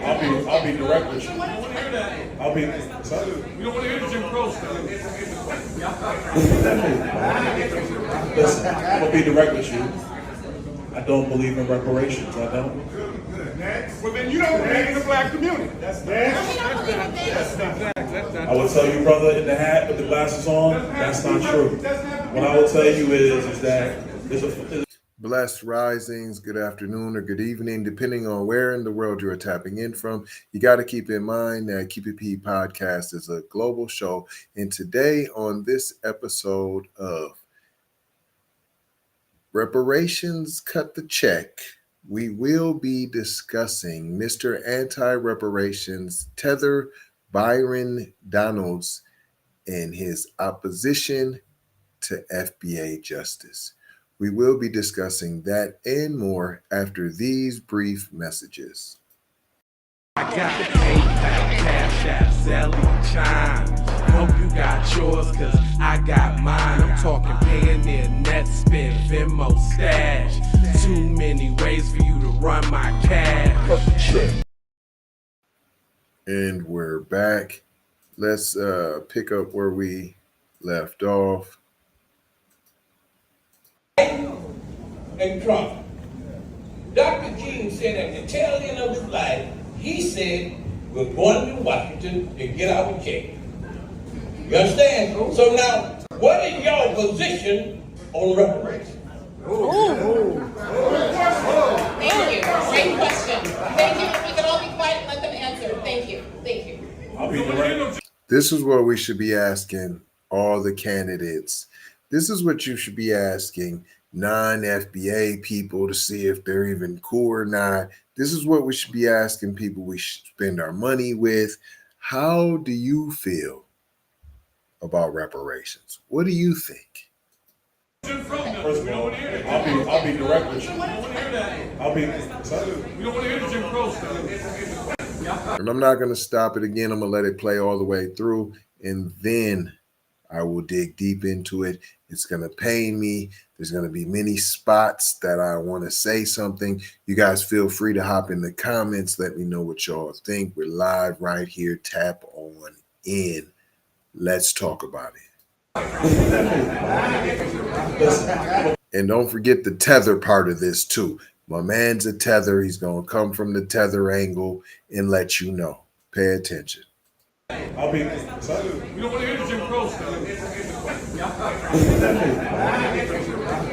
I'll be direct with you. I'll be. We don't want to hear the Jim Crow stuff. Listen, I'm gonna be direct with you. I don't believe in reparations. I don't. Well, then you don't believe in the black community. I will tell you, brother, in the hat with the glasses on, that's not true. What I will tell you is that there's a Blessed risings, good afternoon or good evening, depending on where in the world you're tapping in from. You got to keep in mind that Keep It P podcast is a global show. And today on this episode of Reparations Cut the Check, we will be discussing Mr. Anti-Reparations Tether Byron Donalds and his opposition to FBA justice. We will be discussing that and more after these brief messages. I got the PayPal, Cash App, Zelle, Chime. Hope you got yours, cause I got mine. I'm talking Payoneer, Netspend, Venmo, Stash. Too many ways for you to run my cash. And we're back. Let's pick up where we left off. And Trump. Dr. King said at the tail end of his life, he said, we're going to Washington to get our check. You understand? So now, what is your position on reparations? Thank you. Great question. Thank you. We can all be quiet and let them answer. Thank you. Thank you. This is what we should be asking all the candidates. This is what you should be asking non-FBA people to see if they're even cool or not. This is what we should be asking people we should spend our money with. How do you feel about reparations? What do you think? First of all, I'll be direct with you. We don't want to hear the Jim Crow stuff. And I'm not going to stop it again. I'm going to let it play all the way through, and then I will dig deep into it. It's going to pain me. There's going to be many spots that I want to say something. You guys feel free to hop in the comments. Let me know what y'all think. We're live right here. Tap on in. Let's talk about it. And don't forget the tether part of this too. My man's a tether. He's going to come from the tether angle and let you know. Pay attention. I'll be. We don't want to hear the Jim Crow stuff.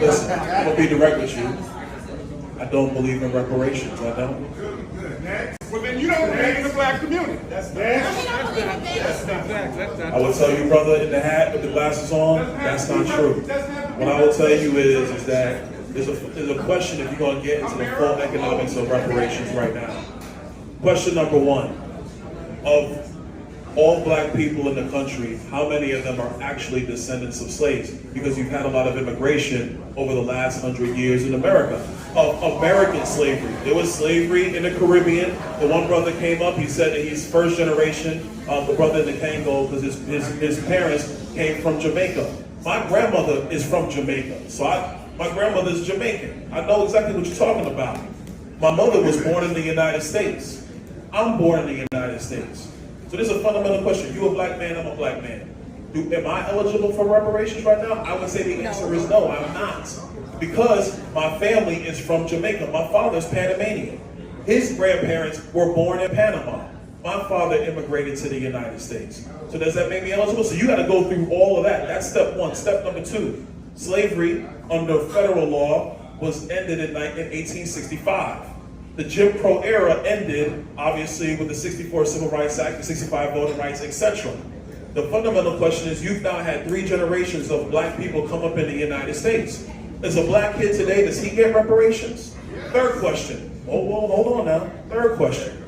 Listen, I'm gonna be direct with you. I don't believe in reparations. I don't. Well, then you don't believe in the black community. I will tell you, brother, in the hat with the glasses on, that's not true. What I will tell you is that there's a question if you're going to get into the full economics of reparations right now. Question number one, of all black people in the country, how many of them are actually descendants of slaves? Because you've had a lot of immigration over the last 100 years in America. Of American slavery. There was slavery in the Caribbean. The one brother came up, he said that he's first generation, the brother in the Kango, because his parents came from Jamaica. My grandmother is from Jamaica, so my grandmother's Jamaican. I know exactly what you're talking about. My mother was born in the United States. I'm born in the United States. So this is a fundamental question. You a black man, I'm a black man. Am I eligible for reparations right now? I would say the answer is no, I'm not. Because my family is from Jamaica. My father's Panamanian. His grandparents were born in Panama. My father immigrated to the United States. So does that make me eligible? So you got to go through all of that. That's step one. Step number two, slavery under federal law was ended in 1865. The Jim Crow era ended, obviously, with the 64 Civil Rights Act, the 65 Voting Rights, etc. The fundamental question is you've now had 3 generations of black people come up in the United States. As a black kid today, does he get reparations? Third question. Hold on now. Third question.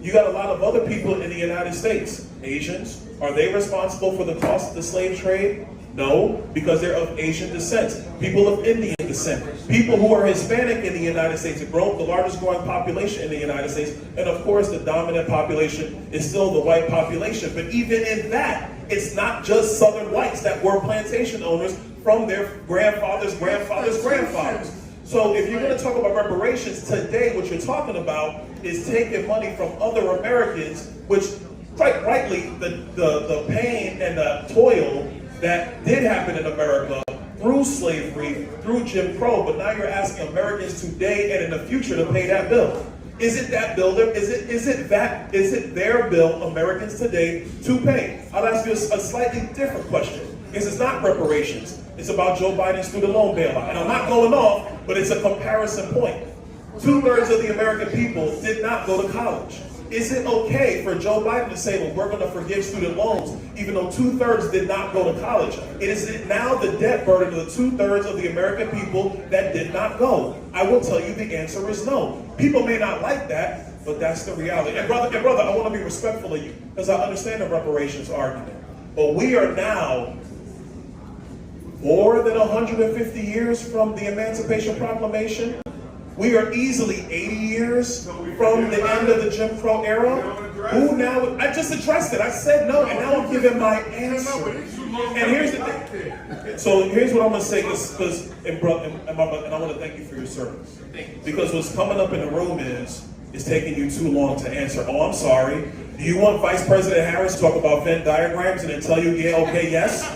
You got a lot of other people in the United States. Asians, are they responsible for the cost of the slave trade? No, because they're of Asian descent. People of Indian descent. People who are Hispanic in the United States, the largest growing population in the United States. And of course, the dominant population is still the white population. But even in that, it's not just Southern whites that were plantation owners from their grandfathers. So if you're going to talk about reparations today, what you're talking about is taking money from other Americans, which quite rightly, the pain and the toil that did happen in America through slavery, through Jim Crow, but now you're asking Americans today and in the future to pay that bill. Is it that bill? Is it their bill, Americans today, to pay? I'll ask you a slightly different question. It's not reparations. It's about Joe Biden's student loan bailout. And I'm not going off, but it's a comparison point. 2/3 of the American people did not go to college. Is it okay for Joe Biden to say, well, we're going to forgive student loans, even though 2/3 did not go to college? It is now the debt burden of the 2/3 of the American people that did not go. I will tell you the answer is no. People may not like that, but that's the reality. And brother, I want to be respectful of you, because I understand the reparations argument. But we are now more than 150 years from the Emancipation Proclamation. We are easily 80 years from the end of the Jim Crow era. Who now? I just addressed it. I said no, and now I'm giving my answer. And here's the thing. So here's what I'm going to say, and I want to thank you for your service. Because what's coming up in the room is taking you too long to answer. Oh, I'm sorry. Do you want Vice President Harris to talk about Venn diagrams and then tell you, yeah, okay, yes?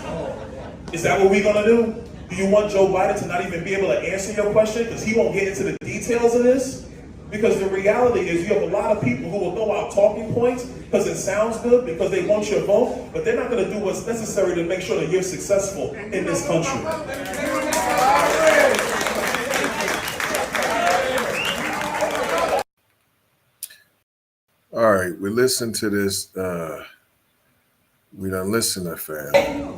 Is that what we're going to do? Do you want Joe Biden to not even be able to answer your question because he won't get into the details of this? Because the reality is you have a lot of people who will throw out talking points because it sounds good, because they want your vote, but they're not going to do what's necessary to make sure that you're successful in this country. All right, we listened to this. We done listened to fam.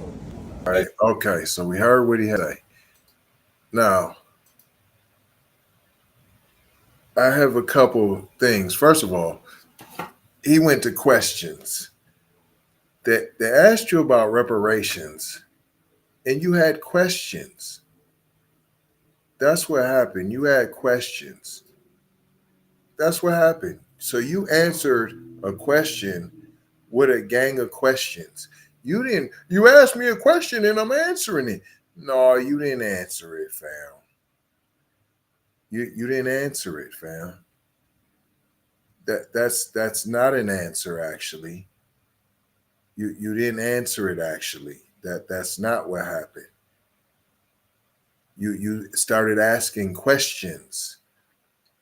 All right, okay, so we heard what he had to say. Now, I have a couple things. First of all, he went to questions. They asked you about reparations, and you had questions. That's what happened. You had questions. That's what happened. So you answered a question with a gang of questions. You asked me a question and I'm answering it. No, you didn't answer it, fam. You didn't answer it, fam. That's not an answer, actually. You didn't answer it, actually. That's not what happened. You started asking questions.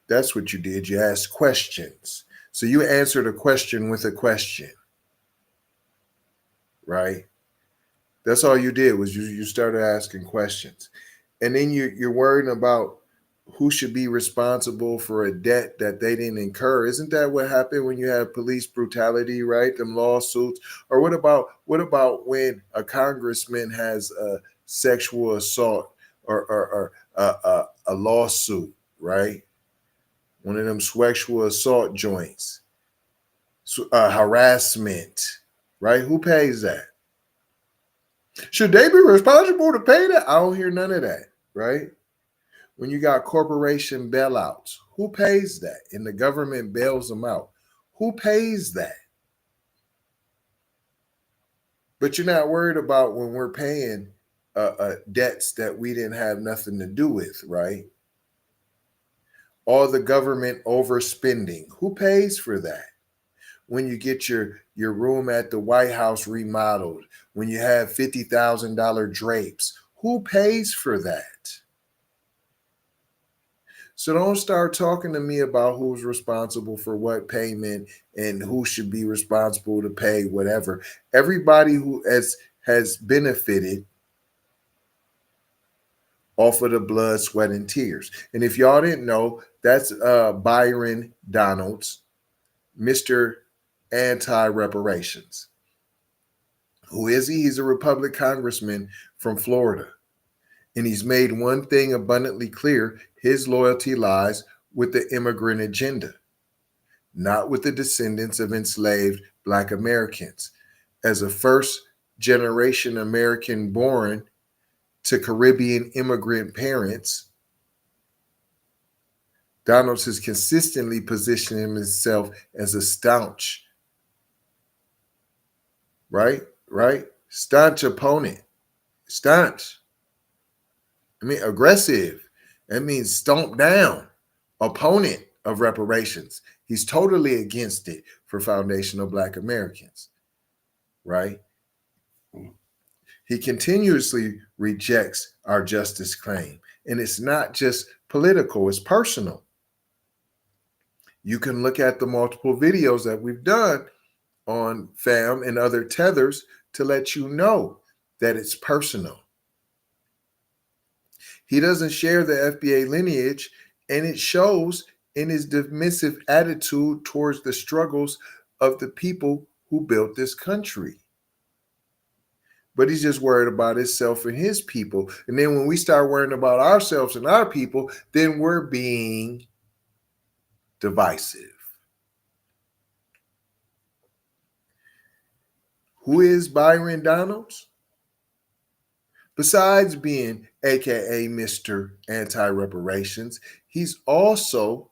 That's what you did. You asked questions. So you answered a question with a question. Right? That's all you did was you started asking questions. And then you're worrying about who should be responsible for a debt that they didn't incur. Isn't that what happened when you have police brutality, right? Them lawsuits. Or what about when a congressman has a sexual assault or a lawsuit, right? One of them sexual assault joints, harassment, right? Who pays that? Should they be responsible to pay that? I don't hear none of that, right? When you got corporation bailouts, who pays that? And the government bails them out. Who pays that? But you're not worried about when we're paying debts that we didn't have nothing to do with, right? All the government overspending. Who pays for that? When you get your room at the White House remodeled, when you have $50,000 drapes, who pays for that? So don't start talking to me about who's responsible for what payment and who should be responsible to pay whatever. Everybody who has benefited off of the blood, sweat, and tears. And if y'all didn't know, that's Byron Donalds, Mr. Anti-Reparations. Who is he? He's a Republican congressman from Florida. And he's made one thing abundantly clear. His loyalty lies with the immigrant agenda, not with the descendants of enslaved Black Americans. As a first-generation American born to Caribbean immigrant parents, Donalds has consistently positioned himself as a staunch, staunch opponent. Staunch. I mean, aggressive That means stomp down, opponent of reparations. He's totally against it for foundational Black Americans, right? He continuously rejects our justice claim. And it's not just political, it's personal. You can look at the multiple videos that we've done on FAM and other tethers to let you know that it's personal. He doesn't share the FBA lineage, and it shows in his dismissive attitude towards the struggles of the people who built this country. But he's just worried about himself and his people. And then when we start worrying about ourselves and our people, then we're being divisive. Who is Byron Donalds? Besides being AKA Mr. Anti-Reparations, he's also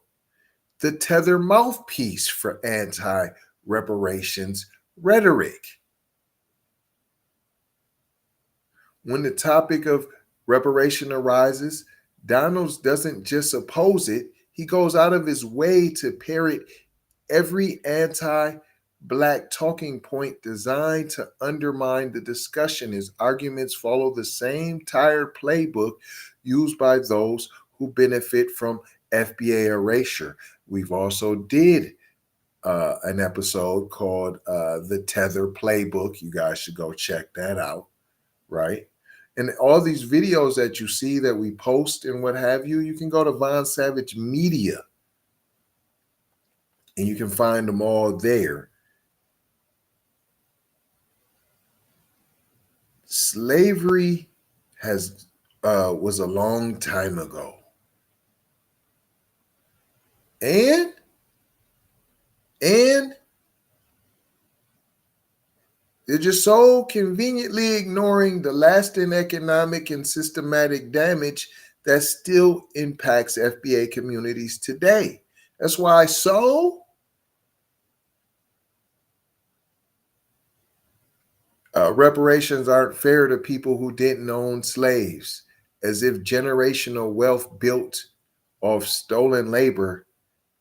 the Tether mouthpiece for anti-reparations rhetoric. When the topic of reparation arises, Donalds doesn't just oppose it, he goes out of his way to parrot every anti-Black talking point designed to undermine the discussion. His arguments follow the same tired playbook used by those who benefit from FBA erasure. We've also did an episode called the Tether Playbook. You guys should go check that out, right? And all these videos that you see that we post and what have you, you can go to Von Savage Media and you can find them all there. Slavery was a long time ago. And they're just so conveniently ignoring the lasting economic and systematic damage that still impacts FBA communities today. That's why reparations aren't fair to people who didn't own slaves, as if generational wealth built off stolen labor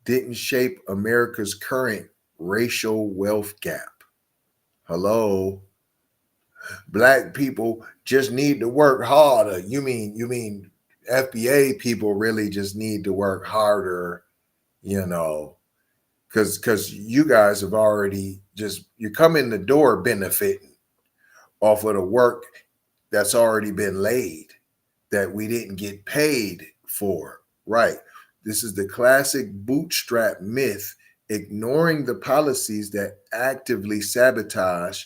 didn't shape America's current racial wealth gap. Hello? Black people just need to work harder. You mean FBA people really just need to work harder, because you guys have already you come in the door benefiting off of the work that's already been laid that we didn't get paid for, right? This is the classic bootstrap myth, ignoring the policies that actively sabotage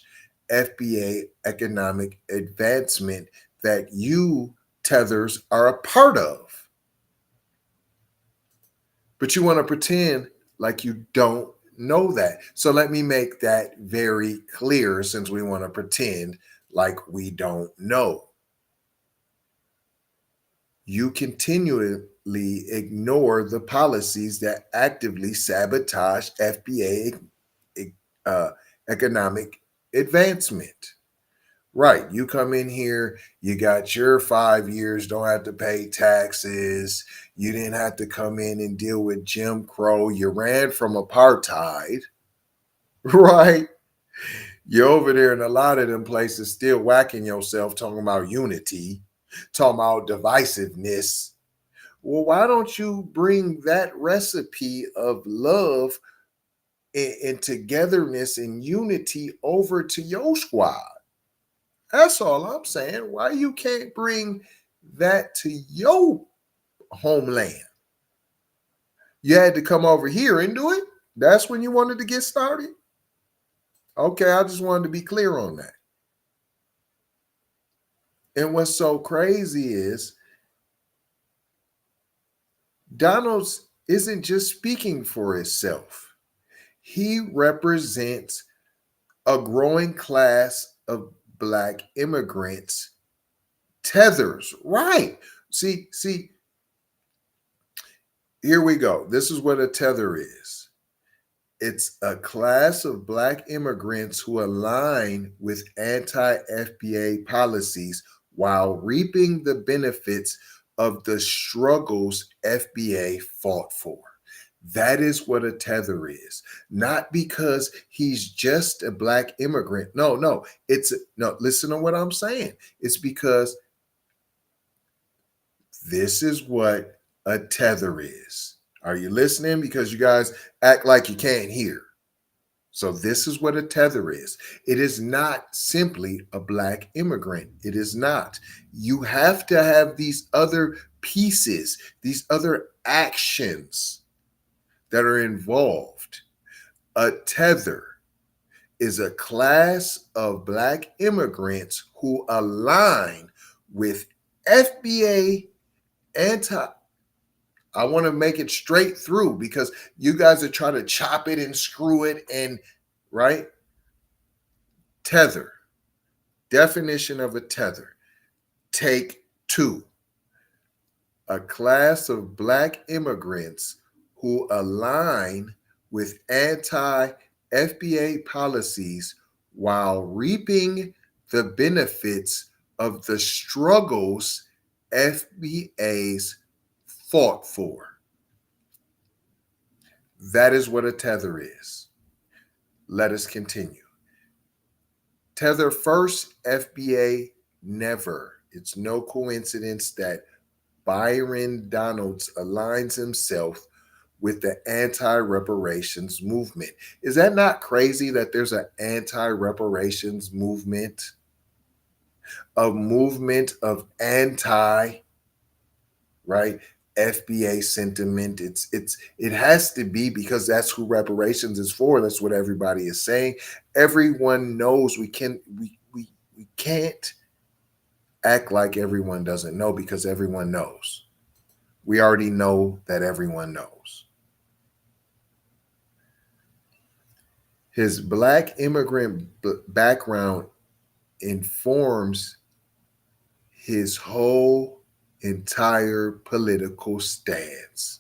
FBA economic advancement that you tethers are a part of. But you want to pretend like you don't know that. So let me make that very clear, since we want to pretend like we don't know. You continually ignore the policies that actively sabotage FBA economic advancement. Right. You come in here, you got your 5 years, don't have to pay taxes. You didn't have to come in and deal with Jim Crow. You ran from apartheid, right? You're over there in a lot of them places still whacking yourself, talking about unity, talking about divisiveness. Well, why don't you bring that recipe of love and togetherness and unity over to your squad? That's all I'm saying. Why you can't bring that to your homeland? You had to come over here and do it? That's when you wanted to get started? Okay, I just wanted to be clear on that. And what's so crazy is Donalds isn't just speaking for himself. He represents a growing class of Black immigrants, tethers, right? See, here we go. This is what a tether is. It's a class of Black immigrants who align with anti-FBA policies while reaping the benefits of the struggles FBA fought for. That is what a tether is. Not because he's just a black immigrant. No, listen to what I'm saying. It's because this is what a tether is. Are you listening? Because you guys act like you can't hear. So this is what a tether is. It is not simply a black immigrant. It is not. You have to have these other pieces, these other actions that are involved. A tether is a class of black immigrants who align with FBA I want to make it straight through because you guys are trying to chop it and screw it and right. Tether. Definition of a tether. Take two. A class of black immigrants who align with anti-FBA policies while reaping the benefits of the struggles FBA's fought for. That is what a tether is. Let us continue. Tether first, FBA never. It's no coincidence that Byron Donalds aligns himself with the anti-reparations movement. Is that not crazy that there's an anti-reparations movement? A movement of anti, right? FBA sentiment. It has to be because that's who reparations is for. That's what everybody is saying. Everyone knows we can't act like everyone doesn't know because everyone knows. We already know that everyone knows. His black immigrant background informs his whole entire political stance.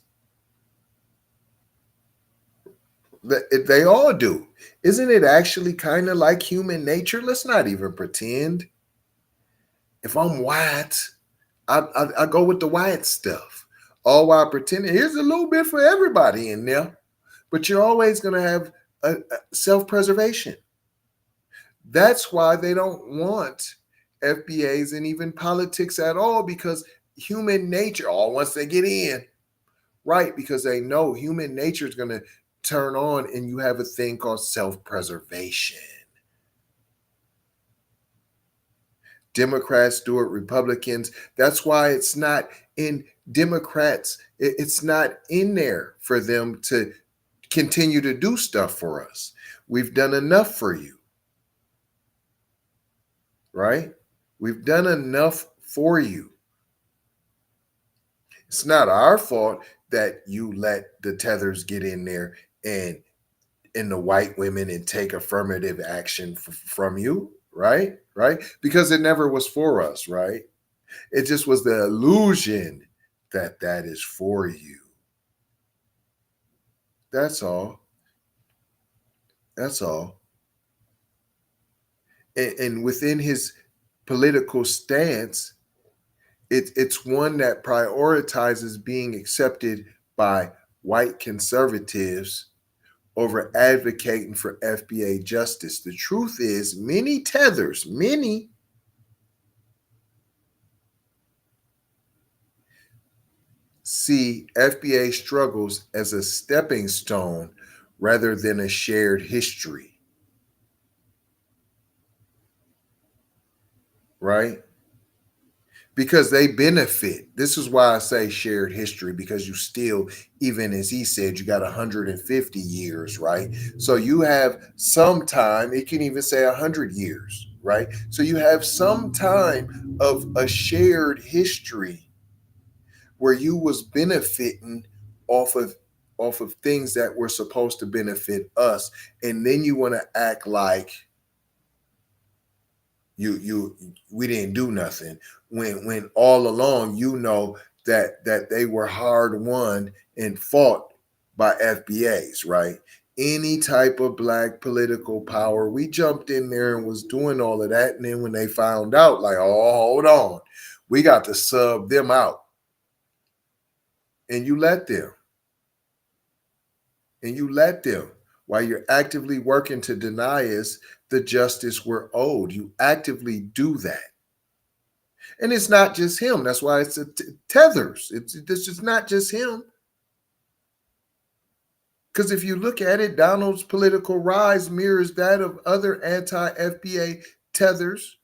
They all do. Isn't it actually kind of like human nature? Let's not even pretend. If I'm white, I go with the white stuff. All while pretending, here's a little bit for everybody in there. But you're always going to have a self-preservation. That's why they don't want FBAs and even politics at all, because human nature, once they get in, right, because they know human nature is going to turn on and you have a thing called self-preservation. Democrats do it, Republicans. That's why it's not in Democrats. It's not in there for them to continue to do stuff for us. We've done enough for you, right? We've done enough for you. It's not our fault that you let the tethers get in there and the white women and take affirmative action from you, right? Because it never was for us, right? It just was the illusion that is for you. That's all. That's all. And within his political stance, it's one that prioritizes being accepted by white conservatives over advocating for FBA justice. The truth is, many tethers, see FBA struggles as a stepping stone rather than a shared history, right? Because they benefit. This is why I say shared history, because you still, even as he said, you got 150 years, right? So you have some time, it can even say 100 years, right? So you have some time of a shared history where you was benefiting off of things that were supposed to benefit us. And then you want to act like we didn't do nothing when all along you know that they were hard won and fought by FBAs, right? Any type of black political power, we jumped in there and was doing all of that, and then when they found out, like, oh, hold on, we got to sub them out. And you let them. And you let them, while you're actively working to deny us the justice we're owed. You actively do that. And it's not just him. That's why it's Tethers. It's just not just him. Because if you look at it, Donald's political rise mirrors that of other anti-FBA tethers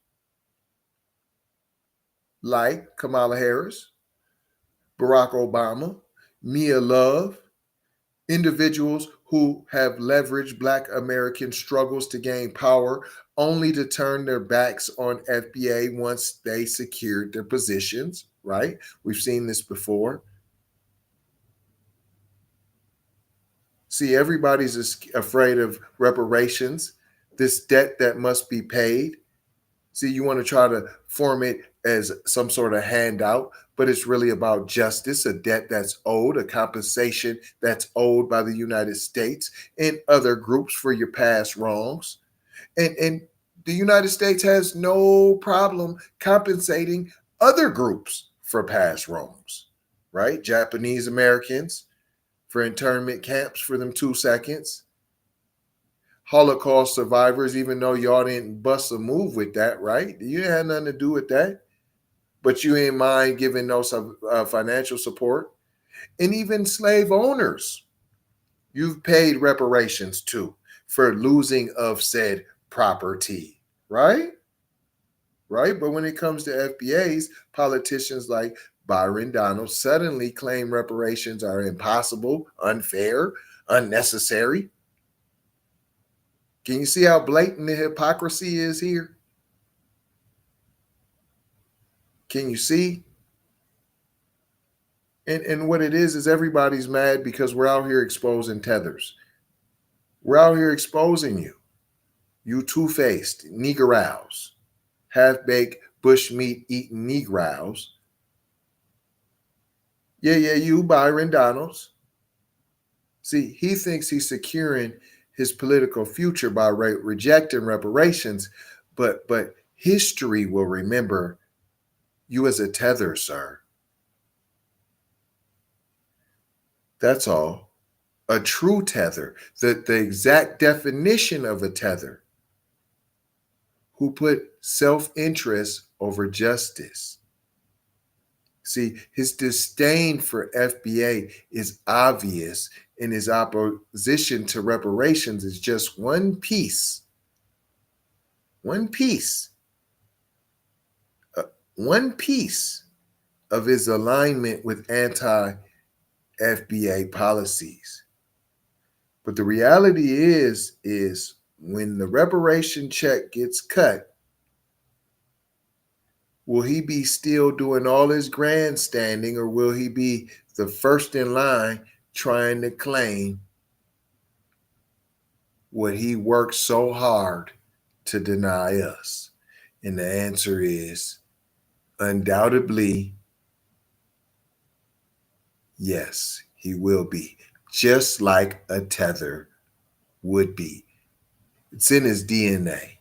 like Kamala Harris, Barack Obama, Mia Love, individuals who have leveraged Black American struggles to gain power only to turn their backs on FBA once they secured their positions, right? We've seen this before. See, everybody's afraid of reparations, this debt that must be paid. See, you want to try to form it as some sort of handout, but it's really about justice, a debt that's owed, a compensation that's owed by the United States and other groups for your past wrongs. And the United States has no problem compensating other groups for past wrongs, right? Japanese Americans for internment camps for them 2 seconds. Holocaust survivors, even though y'all didn't bust a move with that, right? You had nothing to do with that. But you ain't mind giving no financial support. And even slave owners, you've paid reparations to for losing of said property, right? Right? But when it comes to FBAs, politicians like Byron Donald suddenly claim reparations are impossible, unfair, unnecessary. Can you see how blatant the hypocrisy is here? Can you see? And what it is everybody's mad because we're out here exposing tethers. We're out here exposing you. You two-faced Negroes, half-baked bushmeat eating Negroes. Yeah, you Byron Donalds. See, he thinks he's securing his political future by rejecting reparations, but history will remember you as a tether, sir. That's all. A true tether, the exact definition of a tether, who put self-interest over justice. See, his disdain for FBA is obvious, and his opposition to reparations is just one piece of his alignment with anti-FBA policies. But the reality is when the reparation check gets cut, will he be still doing all his grandstanding, or will he be the first in line trying to claim what he worked so hard to deny us? And the answer is undoubtedly yes, he will be, just like a tether would be. It's in his DNA.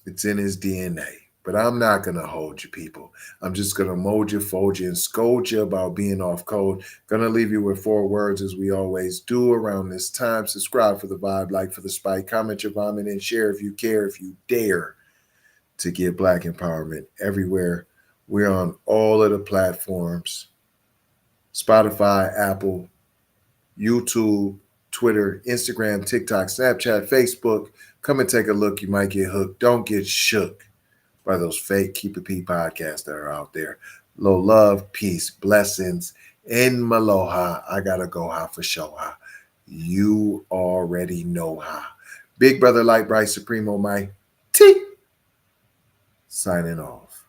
It's in his DNA. But I'm not going to hold you, people. I'm just going to mold you, fold you, and scold you about being off code. Going to leave you with 4 words, as we always do around this time. Subscribe for the vibe, like for the spike, comment your vomit, and share if you care, if you dare to get Black empowerment everywhere. We're on all of the platforms: Spotify, Apple, YouTube, Twitter, Instagram, TikTok, Snapchat, Facebook. Come and take a look. You might get hooked. Don't get shook by those fake Keep It P podcasts that are out there. Low love, peace, blessings, and maloha. I gotta go ha for show ha. You already know ha. Big brother, light bright, supremo, my T. Signing off.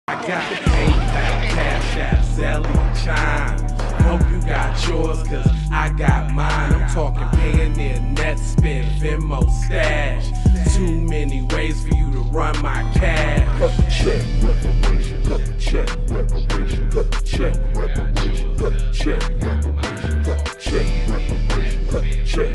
I got the PayPal, Cash App, Zelle, Chime. Hope you got yours, cause I got mine. I'm talking Payoneer, net spend, Venmo, stash. Too many ways for you to run my cash. Check reparations, check reparations, check reparations, check reparations, check reparations, check